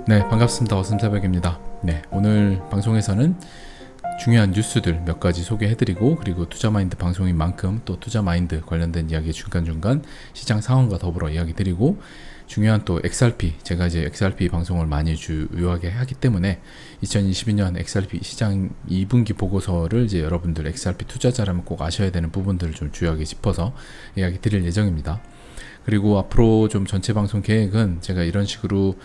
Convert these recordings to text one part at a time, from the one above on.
네, 반갑습니다. 어슴새벽입니다. 네, 오늘 방송에서는 중요한 뉴스들 몇 가지 소개해드리고, 그리고 투자마인드 방송인 만큼 또 투자마인드 관련된 이야기 중간중간 시장 상황과 더불어 이야기 드리고, 중요한 또 XRP, 제가 이제 XRP 방송을 많이 주요하게 하기 때문에 2022년 XRP 시장 2분기 보고서를 이제 여러분들 XRP 투자자라면 꼭 아셔야 되는 부분들을 좀 주요하게 짚어서 이야기 드릴 예정입니다. 그리고 앞으로 좀 전체 방송 계획은 제가 이런 식으로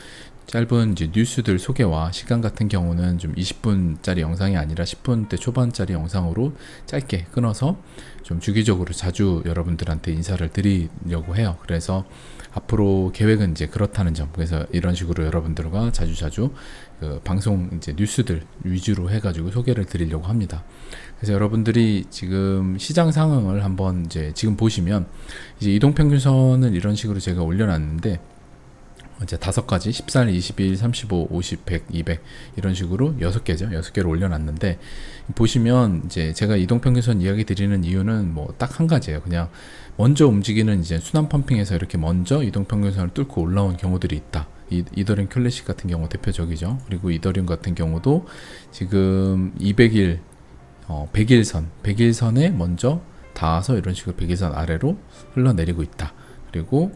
짧은 이제 뉴스들 소개와 시간 같은 경우는 좀 20분짜리 영상이 아니라 10분대 초반짜리 영상으로 짧게 끊어서 좀 주기적으로 자주 여러분들한테 인사를 드리려고 해요. 그래서 앞으로 계획은 이제 그렇다는 점. 그래서 이런 식으로 여러분들과 자주 그 방송 이제 뉴스들 위주로 해가지고 소개를 드리려고 합니다. 그래서 여러분들이 지금 시장 상황을 한번 이제 지금 보시면 이제 이동평균선을 이런 식으로 제가 올려놨는데, 이제 5가지 14일, 21, 35, 50, 100, 200 이런 식으로 6개죠. 6개를 올려놨는데, 보시면 이제 제가 이동평균선 이야기 드리는 이유는 뭐 딱 한 가지예요. 그냥 먼저 움직이는 이제 순환 펌핑에서 이렇게 먼저 이동평균선을 뚫고 올라온 경우들이 있다. 이더리움 클래식 같은 경우 대표적이죠. 그리고 이더리움 같은 경우도 지금 200일 100일선에 먼저 닿아서 이런 식으로 100일선 아래로 흘러내리고 있다. 그리고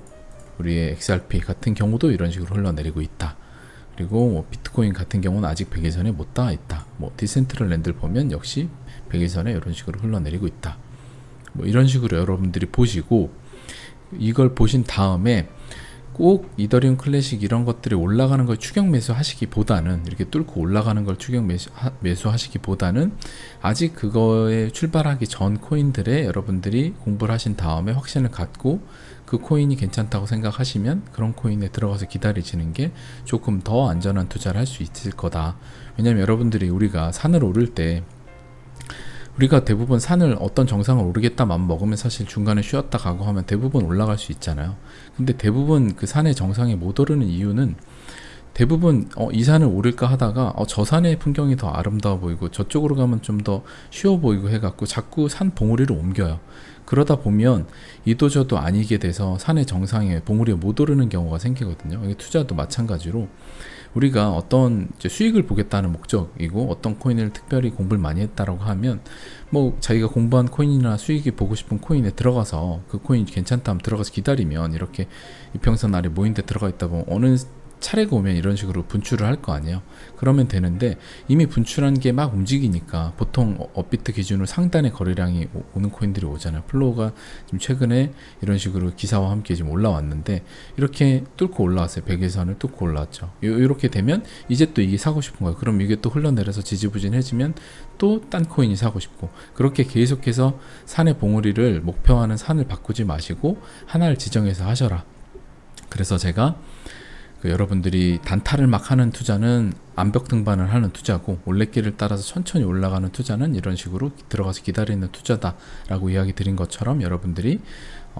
우리의 XRP 같은 경우도 이런 식으로 흘러내리고 있다. 그리고 뭐 비트코인 같은 경우는 아직 100일선에 못 닿아 있다. 뭐 디센트럴랜드를 보면 역시 100일선에 이런 식으로 흘러내리고 있다. 뭐 이런 식으로 여러분들이 보시고, 이걸 보신 다음에 꼭 이더리움 클래식 이런 것들이 올라가는 걸 추격 매수 하시기보다는, 이렇게 뚫고 올라가는 걸 추격 매수 하시기보다는 아직 그거에 출발하기 전 코인들에 여러분들이 공부를 하신 다음에 확신을 갖고 그 코인이 괜찮다고 생각하시면 그런 코인에 들어가서 기다리시는 게 조금 더 안전한 투자를 할 수 있을 거다. 왜냐면 여러분들이 우리가 산을 오를 때, 우리가 대부분 산을 어떤 정상을 오르겠다 마음 먹으면 사실 중간에 쉬었다 가고 하면 대부분 올라갈 수 있잖아요. 근데 대부분 그 산의 정상에 못 오르는 이유는, 대부분 이 산을 오를까 하다가 저 산의 풍경이 더 아름다워 보이고 저쪽으로 가면 좀 더 쉬워 보이고 해갖고 자꾸 산 봉우리를 옮겨요. 그러다 보면 이도저도 아니게 돼서 산의 정상에 봉우리에 못 오르는 경우가 생기거든요. 이게 투자도 마찬가지로 우리가 어떤 이제 수익을 보겠다는 목적이고 어떤 코인을 특별히 공부를 많이 했다라고 하면, 뭐 자기가 공부한 코인이나 수익이 보고 싶은 코인에 들어가서 그 코인 괜찮다 하면 들어가서 기다리면, 이렇게 이평선 아래 모인 데 들어가 있다 보면 어느 차례가 오면 이런 식으로 분출을 할 거 아니에요. 그러면 되는데, 이미 분출한 게 막 움직이니까 보통 업비트 기준으로 상단의 거래량이 오는 코인들이 오잖아요. 플로우가 지금 최근에 이런 식으로 기사와 함께 지금 올라왔는데, 이렇게 뚫고 올라왔어요. 100일선을 뚫고 올라왔죠. 이렇게 되면 이제 또 이게 사고 싶은 거예요. 그럼 이게 또 흘러내려서 지지부진해지면 또 딴 코인이 사고 싶고, 그렇게 계속해서 산의 봉우리를 목표하는 산을 바꾸지 마시고 하나를 지정해서 하셔라. 그래서 제가 여러분들이 단타를 막 하는 투자는 암벽 등반을 하는 투자고, 올레길을 따라서 천천히 올라가는 투자는 이런 식으로 들어가서 기다리는 투자다라고 이야기 드린 것처럼, 여러분들이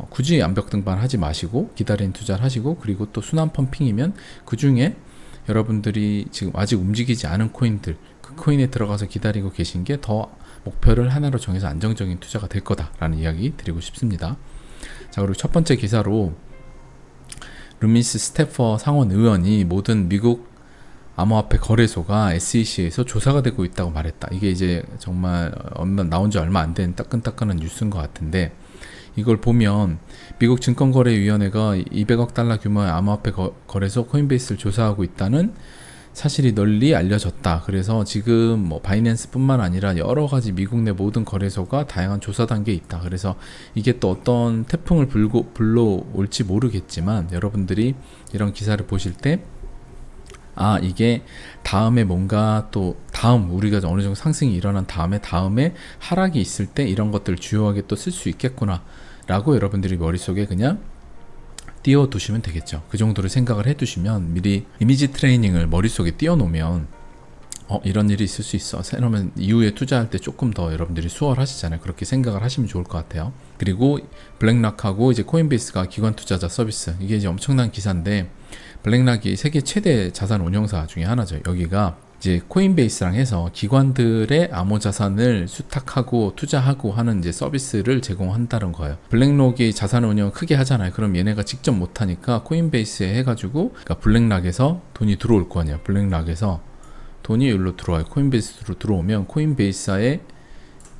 굳이 암벽 등반 하지 마시고 기다리는 투자를 하시고, 그리고 또 순환 펌핑이면 그 중에 여러분들이 지금 아직 움직이지 않은 코인들, 그 코인에 들어가서 기다리고 계신 게 더 목표를 하나로 정해서 안정적인 투자가 될 거다라는 이야기 드리고 싶습니다. 자, 그리고 첫 번째 기사로 루미스 스태퍼 상원 의원이 모든 미국 암호화폐 거래소가 SEC에서 조사가 되고 있다고 말했다. 이게 이제 정말 나온 지 얼마 안 된 따끈따끈한 뉴스인 것 같은데, 이걸 보면 미국 증권거래위원회가 200억 달러 규모의 암호화폐 거래소 코인베이스를 조사하고 있다는 사실이 널리 알려졌다. 그래서 지금 뭐 바이낸스 뿐만 아니라 여러 가지 미국 내 모든 거래소가 다양한 조사 단계에 있다. 그래서 이게 또 어떤 태풍을 불러올지 모르겠지만, 여러분들이 이런 기사를 보실 때, 이게 다음에 뭔가 또 우리가 어느 정도 상승이 일어난 다음에 하락이 있을 때 이런 것들을 주요하게 또 쓸 수 있겠구나 라고 여러분들이 머릿속에 그냥 띄워두시면 되겠죠. 그 정도로 생각을 해두시면, 미리 이미지 트레이닝을 머릿속에 띄워놓으면 이런 일이 있을 수 있어, 그러면 이후에 투자할 때 조금 더 여러분들이 수월하시잖아요. 그렇게 생각을 하시면 좋을 것 같아요. 그리고 블랙락하고 이제 코인베이스가 기관 투자자 서비스, 이게 이제 엄청난 기사인데, 블랙락이 세계 최대 자산 운용사 중에 하나죠. 여기가 이제 코인베이스랑 해서 기관들의 암호자산을 수탁하고 투자하고 하는 이제 서비스를 제공한다는 거예요. 블랙록이 자산 운영을 크게 하잖아요. 그럼 얘네가 직접 못하니까 코인베이스에 해가지고, 그러니까 블랙락에서 돈이 들어올 거 아니야. 블랙락에서 돈이 여기로 들어와요. 코인베이스로 들어오면 코인베이스에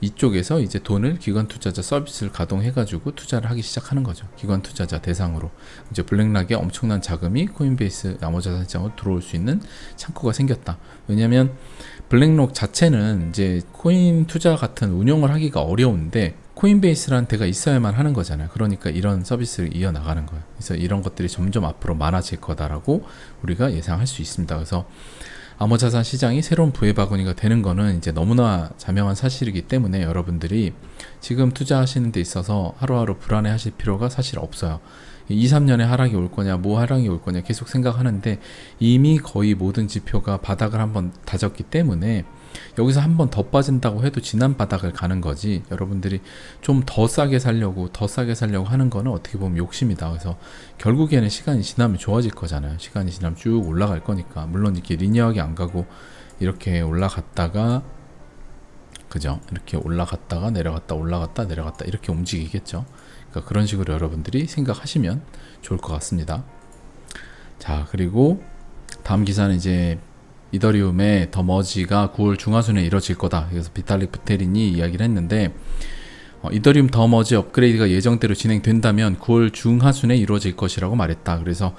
이쪽에서 이제 돈을 기관 투자자 서비스를 가동해가지고 투자를 하기 시작하는 거죠. 기관 투자자 대상으로. 이제 블랙락에 엄청난 자금이 코인베이스 암호자산 시장으로 들어올 수 있는 창구가 생겼다. 왜냐면 블랙록 자체는 이제 코인 투자 같은 운용을 하기가 어려운데 코인베이스라는 데가 있어야만 하는 거잖아요. 그러니까 이런 서비스를 이어나가는 거예요. 그래서 이런 것들이 점점 앞으로 많아질 거다라고 우리가 예상할 수 있습니다. 그래서 암호자산 시장이 새로운 부의 바구니가 되는 거는 이제 너무나 자명한 사실이기 때문에 여러분들이 지금 투자하시는 데 있어서 하루하루 불안해 하실 필요가 사실 없어요. 2, 3년에 하락이 올 거냐, 뭐 하락이 올 거냐 계속 생각하는데 이미 거의 모든 지표가 바닥을 한번 다졌기 때문에 여기서 한 번 더 빠진다고 해도 지난 바닥을 가는 거지, 여러분들이 좀 더 싸게 살려고 하는 거는 어떻게 보면 욕심이다. 그래서 결국에는 시간이 지나면 좋아질 거잖아요. 시간이 지나면 쭉 올라갈 거니까. 물론 이렇게 리니어하게 안 가고 이렇게 올라갔다가, 그죠? 이렇게 올라갔다가 내려갔다 올라갔다 내려갔다 이렇게 움직이겠죠. 그러니까 그런 식으로 여러분들이 생각하시면 좋을 것 같습니다. 자, 그리고 다음 기사는 이제 이더리움의 더 머지가 9월 중하순에 이뤄질 거다. 그래서 비탈릭 부테린이 이야기를 했는데, 이더리움 더 머지 업그레이드가 예정대로 진행된다면 9월 중하순에 이루어질 것이라고 말했다. 그래서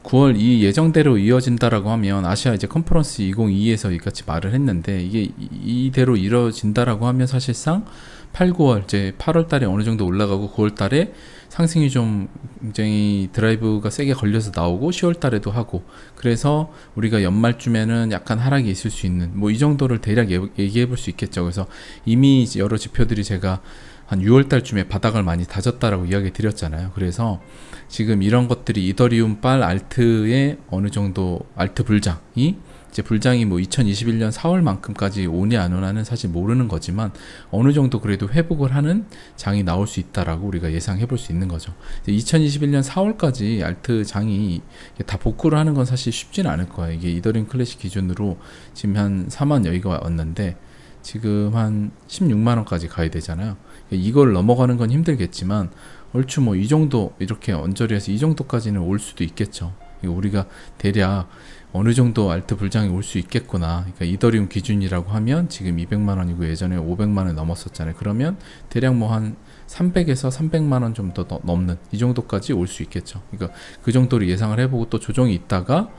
9월 이 예정대로 이어진다라고 하면 아시아 이제 컨퍼런스 2022에서 이같이 말을 했는데, 이게 이대로 이루어진다라고 하면 사실상 8, 9월 이제 8월 달에 어느 정도 올라가고 9월 달에 상승이 좀 굉장히 드라이브가 세게 걸려서 나오고 10월 달에도 하고, 그래서 우리가 연말쯤에는 약간 하락이 있을 수 있는 뭐 이 정도를 대략 얘기해 볼 수 있겠죠. 그래서 이미 여러 지표들이 제가 한 6월 달쯤에 바닥을 많이 다졌다라고 이야기 드렸잖아요. 그래서 지금 이런 것들이 이더리움 빨 알트의 어느 정도 알트 불장이 이제 불장이 뭐 2021년 4월만큼까지 오냐 안 오냐는 사실 모르는 거지만 어느 정도 그래도 회복을 하는 장이 나올 수 있다라고 우리가 예상해 볼 수 있는 거죠. 2021년 4월까지 알트 장이 다 복구를 하는 건 사실 쉽지는 않을 거예요. 이게 이더리움 클래식 기준으로 지금 한 4만 여기가 왔는데 지금 한 16만 원까지 가야 되잖아요. 이걸 넘어가는 건 힘들겠지만 얼추 뭐 이 정도 이렇게 언저리에서 이 정도까지는 올 수도 있겠죠. 우리가 대략 어느 정도 알트 불장이 올 수 있겠구나. 그러니까 이더리움 기준이라고 하면 지금 200만 원이고 예전에 500만 원 넘었었잖아요. 그러면 대략 뭐 한 300에서 300만 원 좀 더 넘는 이 정도까지 올 수 있겠죠. 그러니까 그 정도로 예상을 해보고 또 조정이 있다가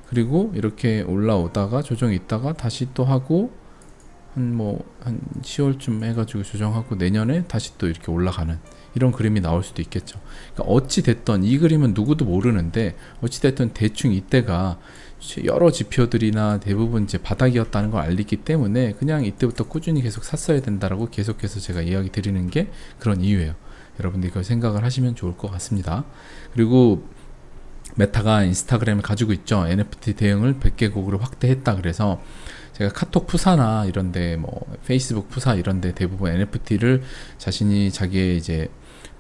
그리고 이렇게 올라오다가 조정이 있다가 다시 또 하고 한 10월쯤 해가지고 조정하고 내년에 다시 또 이렇게 올라가는 이런 그림이 나올 수도 있겠죠. 그러니까 어찌 됐던 이 그림은 누구도 모르는데 어찌 됐든 대충 이때가 여러 지표들이나 대부분 이제 바닥이었다는 걸 알리기 때문에 그냥 이때부터 꾸준히 계속 샀어야 된다라고 계속해서 제가 이야기 드리는 게 그런 이유예요. 여러분들이 그걸 생각을 하시면 좋을 것 같습니다. 그리고 메타가 인스타그램을 가지고 있죠. NFT 대응을 100개국으로 확대했다. 그래서 제가 카톡 푸사나 이런데 뭐 페이스북 푸사 이런데 대부분 NFT를 자신이 자기의 이제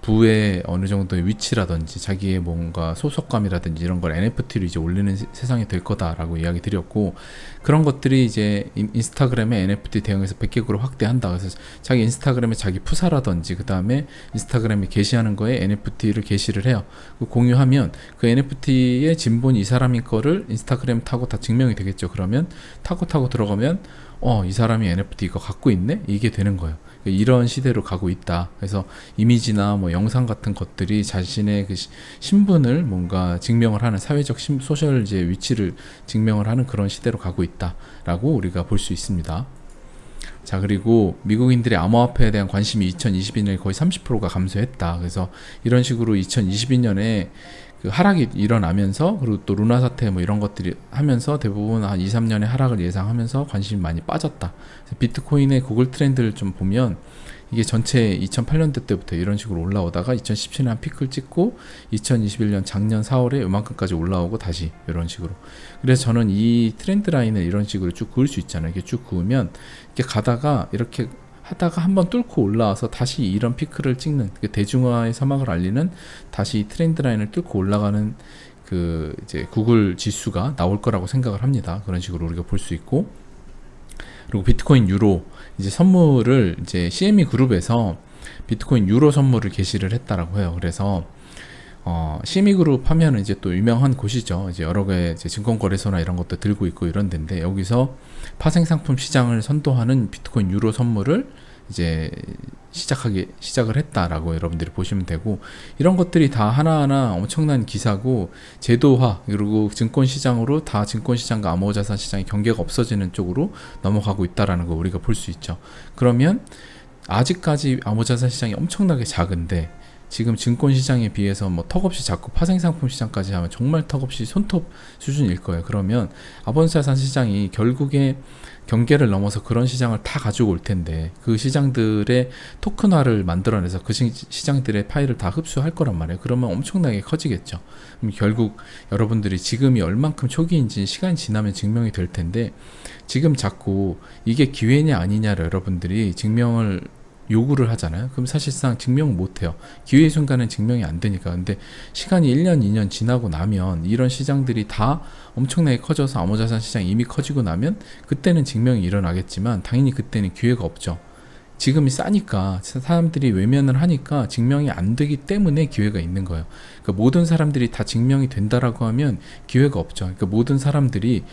부의 어느 정도의 위치라든지 자기의 뭔가 소속감이라든지 이런 걸 NFT로 이제 올리는 세상이 될 거다라고 이야기 드렸고, 그런 것들이 이제 인스타그램에 NFT 대응해서 100개국으로 확대한다. 그래서 자기 인스타그램에 자기 푸사라든지 그 다음에 인스타그램에 게시하는 거에 NFT를 게시를 해요. 공유하면 그 NFT의 진본이 이 사람인 거를 인스타그램 타고 다 증명이 되겠죠. 그러면 타고 들어가면 이 사람이 NFT 이거 갖고 있네? 이게 되는 거예요. 이런 시대로 가고 있다. 그래서 이미지나 뭐 영상 같은 것들이 자신의 그 신분을 뭔가 증명을 하는 사회적 소셜 이제 위치를 증명을 하는 그런 시대로 가고 있다라고 우리가 볼 수 있습니다. 자, 그리고 미국인들의 암호화폐에 대한 관심이 2022년에 거의 30%가 감소했다. 그래서 이런 식으로 2022년에 그 하락이 일어나면서 그리고 또 루나 사태 뭐 이런 것들이 하면서 대부분 한 2, 3년의 하락을 예상하면서 관심이 많이 빠졌다. 비트코인의 구글 트렌드를 좀 보면 이게 전체 2008년도 때부터 이런 식으로 올라오다가 2017년 한 피크를 찍고 2021년 작년 4월에 요만큼까지 올라오고 다시 이런 식으로. 그래서 저는 이 트렌드 라인을 이런 식으로 쭉 그을 수 있잖아요. 이렇게 쭉 그으면 이렇게 가다가 이렇게 하다가 한번 뚫고 올라와서 다시 이런 피크를 찍는 그 대중화의 사막을 알리는 다시 트렌드 라인을 뚫고 올라가는 그 이제 구글 지수가 나올 거라고 생각을 합니다. 그런 식으로 우리가 볼 수 있고, 그리고 비트코인 유로 이제 선물을 이제 CME 그룹에서 비트코인 유로 선물을 게시를 했다라고 해요. 그래서 CME 그룹 하면은 이제 또 유명한 곳이죠. 이제 여러 개 이제 증권거래소나 이런 것도 들고 있고 이런 데인데, 여기서 파생상품 시장을 선도하는 비트코인 유로 선물을 이제 시작을 했다라고 여러분들이 보시면 되고, 이런 것들이 다 하나하나 엄청난 기사고, 제도화 그리고 증권시장으로 다 증권시장과 암호자산 시장의 경계가 없어지는 쪽으로 넘어가고 있다라는 거 우리가 볼 수 있죠. 그러면 아직까지 암호자산 시장이 엄청나게 작은데, 지금 증권시장에 비해서 뭐 턱없이 작고 파생상품 시장까지 하면 정말 턱없이 손톱 수준일 거예요. 그러면 암호자산 시장이 결국에 경계를 넘어서 그런 시장을 다 가지고 올 텐데, 그 시장들의 토큰화를 만들어내서 그 시장들의 파일을 다 흡수할 거란 말이에요. 그러면 엄청나게 커지겠죠. 그럼 결국 여러분들이 지금이 얼만큼 초기인지 시간이 지나면 증명이 될 텐데, 지금 자꾸 이게 기회냐 아니냐를 여러분들이 증명을 요구를 하잖아요. 그럼 사실상 증명 못해요. 기회의 순간은 증명이 안 되니까. 근데 시간이 1년, 2년 지나고 나면 이런 시장들이 다 엄청나게 커져서 암호자산 시장이 이미 커지고 나면 그때는 증명이 일어나겠지만, 당연히 그때는 기회가 없죠. 지금이 싸니까, 사람들이 외면을 하니까 증명이 안 되기 때문에 기회가 있는 거예요. 그러니까 모든 사람들이 다 증명이 된다라고 하면 기회가 없죠. 그러니까 모든 사람들이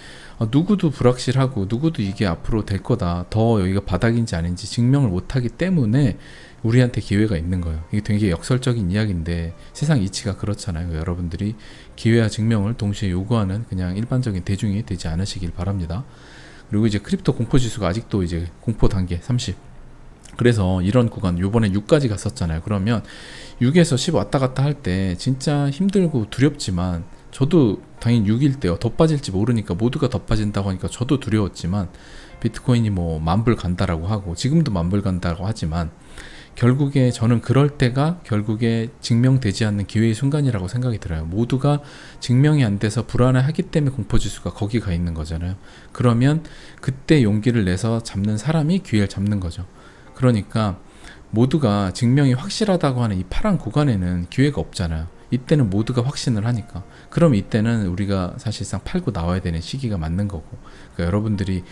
누구도 불확실하고 누구도 이게 앞으로 될 거다, 더 여기가 바닥인지 아닌지 증명을 못하기 때문에 우리한테 기회가 있는 거예요. 이게 되게 역설적인 이야기인데 세상 이치가 그렇잖아요. 여러분들이 기회와 증명을 동시에 요구하는 그냥 일반적인 대중이 되지 않으시길 바랍니다. 그리고 이제 크립토 공포지수가 아직도 이제 공포 단계 30. 그래서 이런 구간, 요번에 6까지 갔었잖아요. 그러면 6에서 10 왔다 갔다 할 때 진짜 힘들고 두렵지만, 저도 당연히 6일 때요, 더 빠질지 모르니까 모두가 더 빠진다고 하니까 저도 두려웠지만, 비트코인이 뭐 만불 간다라고 하고 지금도 만불 간다고 하지만, 결국에 저는 그럴 때가 결국에 증명되지 않는 기회의 순간이라고 생각이 들어요. 모두가 증명이 안 돼서 불안해하기 때문에 공포지수가 거기 가 있는 거잖아요. 그러면 그때 용기를 내서 잡는 사람이 기회를 잡는 거죠. 그러니까 모두가 증명이 확실하다고 하는 이 파란 구간에는 기회가 없잖아요. 이때는 모두가 확신을 하니까. 그럼 이때는 우리가 사실상 팔고 나와야 되는 시기가 맞는 거고, 그러니까 여러분들이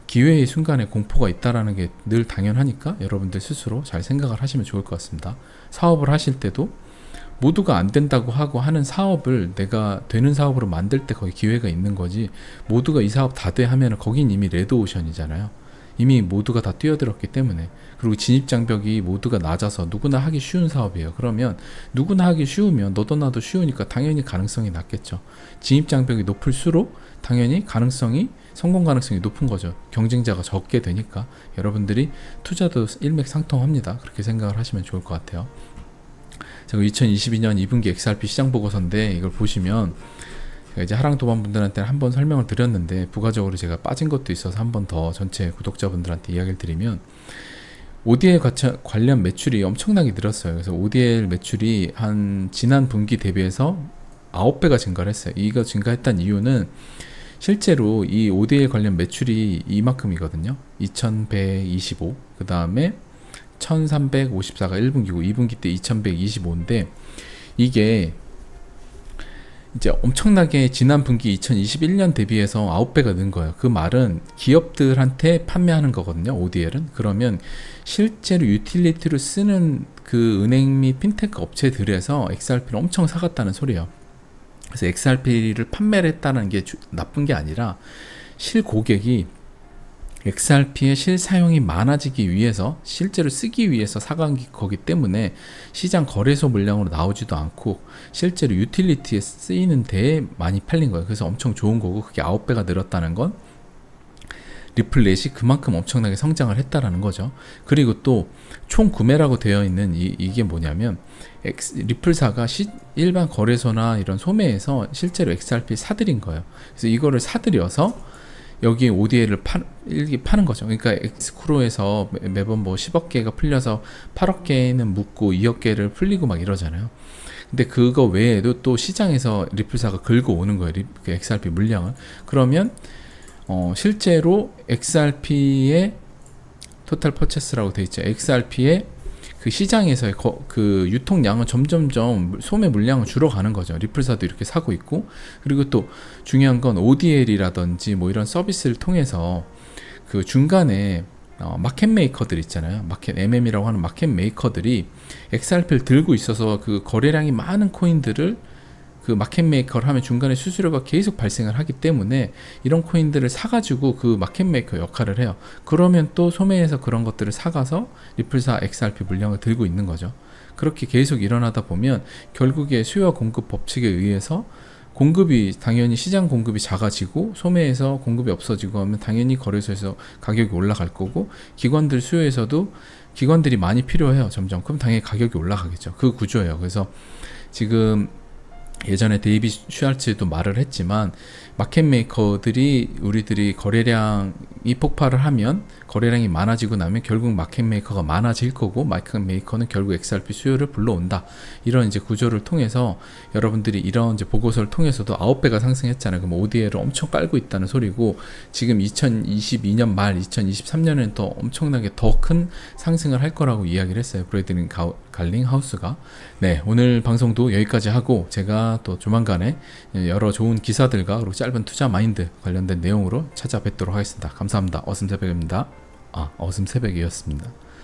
기회의 순간에 공포가 있다라는 게 늘 당연하니까 여러분들 스스로 잘 생각을 하시면 좋을 것 같습니다. 사업을 하실 때도 모두가 안 된다고 하고 하는 사업을 내가 되는 사업으로 만들 때 거기 기회가 있는 거지, 모두가 이 사업 다 돼 하면 거긴 이미 레드오션이잖아요. 이미 모두가 다 뛰어들었기 때문에. 그리고 진입장벽이 모두가 낮아서 누구나 하기 쉬운 사업이에요. 그러면 누구나 하기 쉬우면 너도 나도 쉬우니까 당연히 가능성이 낮겠죠. 진입장벽이 높을수록 당연히 성공 가능성이 높은 거죠. 경쟁자가 적게 되니까. 여러분들이 투자도 일맥상통합니다. 그렇게 생각을 하시면 좋을 것 같아요. 제가 2022년 2분기 XRP 시장 보고서인데, 이걸 보시면 이제 하랑 도반분들한테는 한번 설명을 드렸는데, 부가적으로 제가 빠진 것도 있어서 한 번 더 전체 구독자분들한테 이야기를 드리면, ODL 관련 매출이 엄청나게 늘었어요. 그래서 ODL 매출이 한 지난 분기 대비해서 9배가 증가를 했어요. 이거 증가했던 이유는 실제로 이 ODL 관련 매출이 이만큼이거든요. 2125, 그 다음에 1354가 1분기고 2분기 때 2125인데, 이게 이제 엄청나게 지난 분기 2021년 대비해서 9배가 는 거예요. 그 말은 기업들한테 판매하는 거거든요, ODL은. 그러면 실제로 유틸리티로 쓰는 그 은행 및 핀테크 업체들에서 XRP를 엄청 사갔다는 소리예요. 그래서 XRP를 판매를 했다는 게 나쁜 게 아니라, 실고객이 XRP의 실사용이 많아지기 위해서, 실제로 쓰기 위해서 사간 거기 때문에 시장 거래소 물량으로 나오지도 않고 실제로 유틸리티에 쓰이는 데에 많이 팔린 거예요. 그래서 엄청 좋은 거고, 그게 9배가 늘었다는 건 리플렛이 그만큼 엄청나게 성장을 했다라는 거죠. 그리고 또 총 구매라고 되어 있는 이게 뭐냐면, 리플사가 일반 거래소나 이런 소매에서 실제로 XRP 사들인 거예요. 그래서 이거를 사들여서 여기 ODL을 파는 거죠. 그러니까 엑스크로에서 매번 뭐 10억 개가 풀려서 8억 개는 묻고 2억 개를 풀리고 막 이러잖아요. 근데 그거 외에도 또 시장에서 리플사가 긁어 오는 거예요. 그 XRP 물량을. 그러면 실제로 XRP의 토탈 퍼체스라고 되어 있죠. XRP의 그 시장에서의 그 유통량은 점점점 소매 물량은 줄어가는 거죠. 리플사도 이렇게 사고 있고, 그리고 또 중요한 건 ODL이라든지 뭐 이런 서비스를 통해서 그 중간에 마켓 메이커들 있잖아요. 마켓 MM이라고 하는 마켓 메이커들이 XRP를 들고 있어서 그 거래량이 많은 코인들을 그 마켓 메이커를 하면 중간에 수수료가 계속 발생을 하기 때문에 이런 코인들을 사가지고 그 마켓 메이커 역할을 해요. 그러면 또 소매에서 그런 것들을 사가서 리플사 XRP 물량을 들고 있는 거죠. 그렇게 계속 일어나다 보면 결국에 수요와 공급 법칙에 의해서 공급이 당연히 시장 공급이 작아지고 소매에서 공급이 없어지고 하면 당연히 거래소에서 가격이 올라갈 거고 기관들 수요에서도 기관들이 많이 필요해요. 점점. 그럼 당연히 가격이 올라가겠죠. 그 구조예요. 그래서 지금 예전에 데이비 슈알츠도 말을 했지만 마켓 메이커들이 우리들이 거래량이 폭발을 하면 거래량이 많아지고 나면 결국 마켓 메이커가 많아질 거고 마켓 메이커는 결국 XRP 수요를 불러온다. 이런 이제 구조를 통해서 여러분들이 이런 이제 보고서를 통해서도 9배가 상승했잖아요. 그럼 ODA를 엄청 깔고 있다는 소리고 지금 2022년 말 2023년에는 더 엄청나게 더 큰 상승을 할 거라고 이야기를 했어요. 브래들린 갈링 하우스가. 네, 오늘 방송도 여기까지 하고 제가 또 조만간에 여러 좋은 기사들과 그리고 짧은 투자 마인드 관련된 내용으로 찾아뵙도록 하겠습니다. 감사합니다. 어슴새벽입니다. 어슴새벽이었습니다.